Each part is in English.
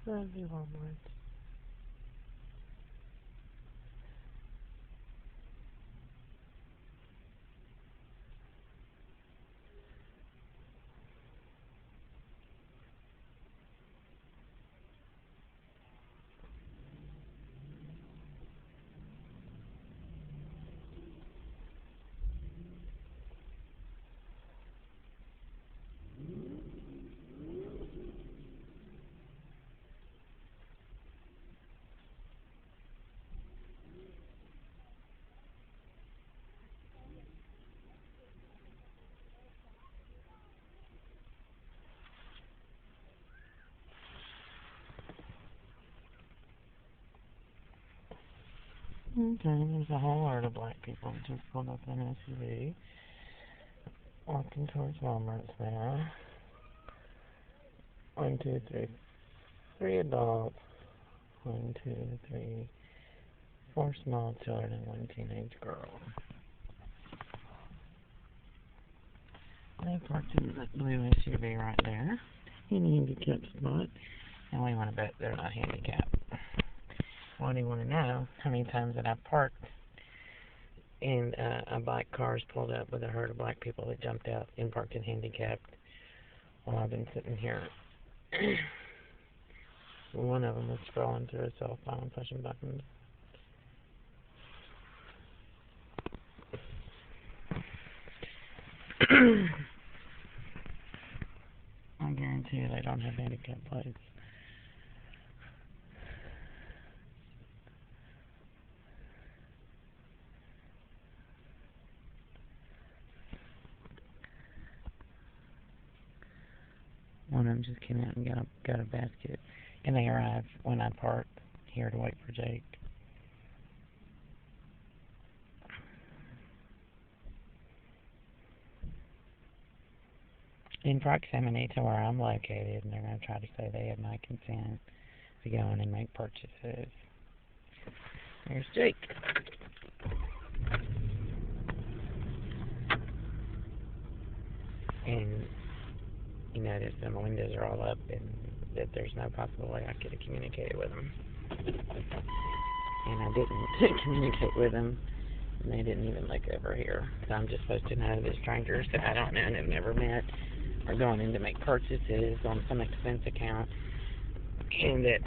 Love you, Walmart. Okay, there's a whole lot of black people just pulled up in an SUV, walking towards Walmart's now. 1, 2, 3, 3 adults. 1, 2, 3, 4 small children and 1 teenage girl. They parked in that blue SUV right there in the handicapped spot, and we want to bet they're not handicapped. What do you want to know? How many times that I've parked and a black car's pulled up with a herd of black people that jumped out and parked in handicapped while I've been sitting here. One of them was scrolling through his cell phone, pushing buttons. I guarantee you they don't have handicap plates. One of them just came out and got a basket, and they arrived when I parked here to wait for Jake. In proximity to where I'm located, and they're going to try to say they have my consent to go in and make purchases. There's Jake. And you notice that my windows are all up and that there's no possible way I could have communicated with them. And I didn't communicate with them, and they didn't even look over here. So I'm just supposed to know that strangers that I don't know and have never met are going in to make purchases on some expense account, and that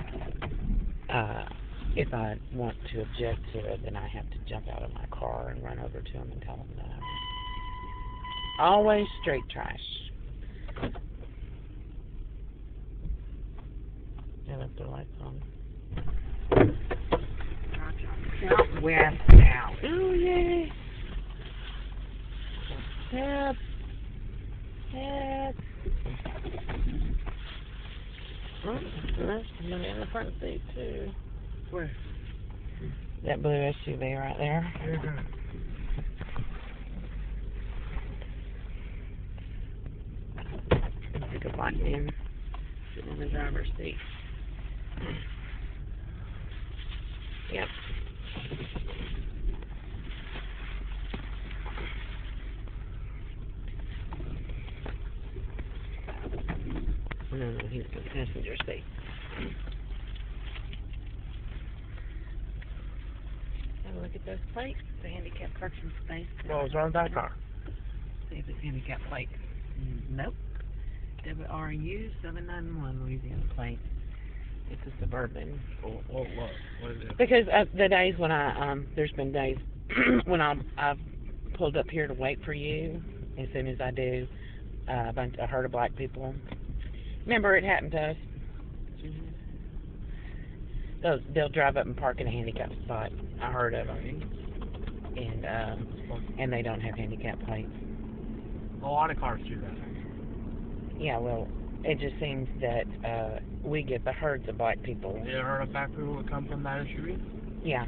if I want to object to it, then I have to jump out of my car and run over to them and tell them no. Always straight trash. They left their lights on. Southwest now. Oh, yay. Yep. Yep. Oh, there's somebody in the front seat, too. Where? That blue SUV right there. Yeah. Like a black man sitting in the driver's seat. Yep. No, he's in the passenger seat. Have a look at those plates. The handicap parking space. What was wrong with that car? See if it's handicap plate. Nope. WRU 791 Louisiana plate. It's a Suburban. What is it? Because the days when there's been days when I've pulled up here to wait for you. As soon as I do, a herd of black people. Remember, it happened to us. They'll drive up and park in a handicapped spot. I heard of them, and they don't have handicap plates. A lot of cars do that. Yeah, well, it just seems that we get the herds of black people. You ever heard of black people that come from that SUV? Yeah,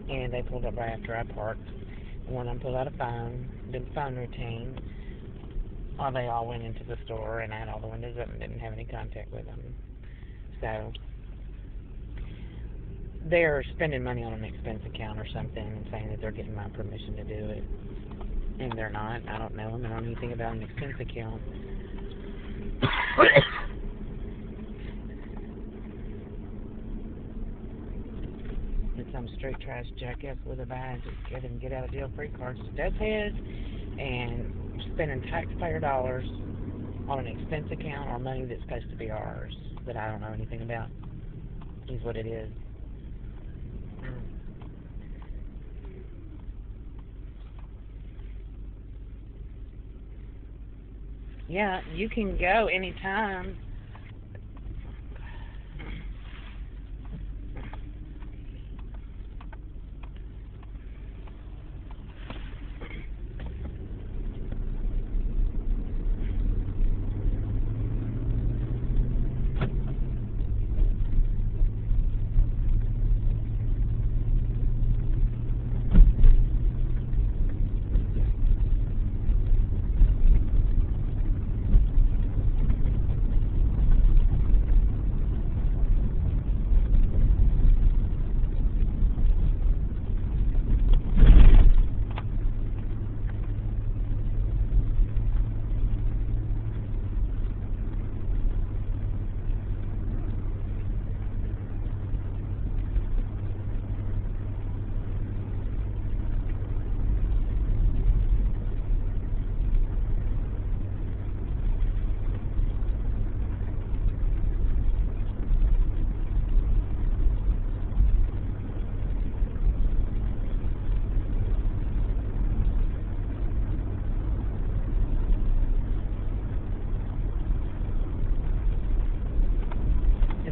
and they pulled up right after I parked. One of them pulled out a phone, did the phone routine, while they all went into the store, and I had all the windows up and didn't have any contact with them. So they're spending money on an expense account or something and saying that they're getting my permission to do it. And they're not. I don't know them. I don't know anything about an expense account. some straight trash jackass with a badge that's getting get out of jail free cards to death heads and spending taxpayer dollars on an expense account or money that's supposed to be ours that I don't know anything about. Is what it is. Yeah, you can go anytime.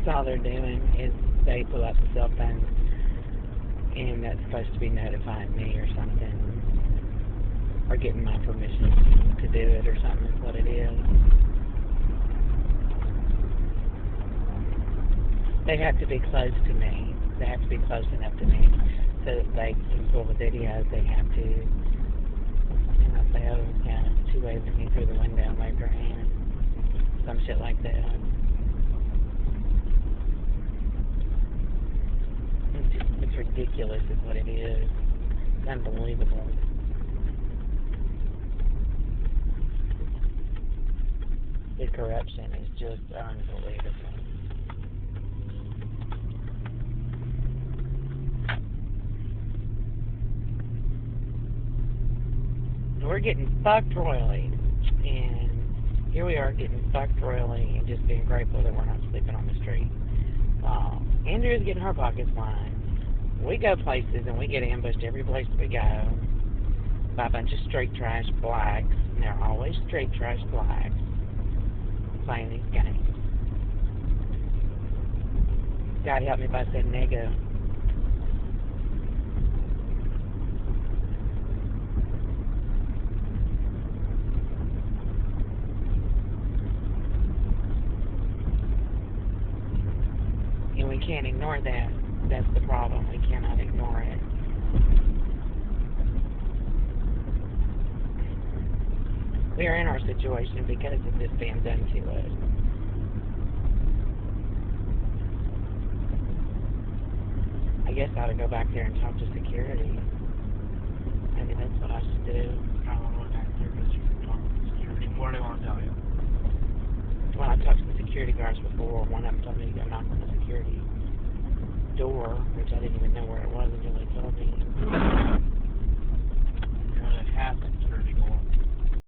All they're doing is they pull out the cell phone and that's supposed to be notifying me or something, or getting my permission to do it or something is what it is. They have to be close to me. They have to be close enough to me so that they can pull the video. They have to, you know, say, oh, yeah, she waved at me through the window and waved her hand. Some shit like that. It's ridiculous is what it is. It's unbelievable. The corruption is just unbelievable. We're getting fucked royally. And here we are getting fucked royally and just being grateful that we're not sleeping on the street. Andrea's getting her pockets lined. We go places and we get ambushed every place we go by a bunch of straight trash blacks. And they're always straight trash blacks playing these games. God help me if I said nigga. And we can't ignore that. That's the problem. We cannot ignore it. We are in our situation because of this being done to us. I guess I ought to go back there and talk to security. Maybe that's what I should do. I don't know what that is. You can talk to security. What do they want to tell you? Well, I talked to the security guards before. One of them told me to go knock on the security door, which I didn't even know where it was until they told me. What had happened?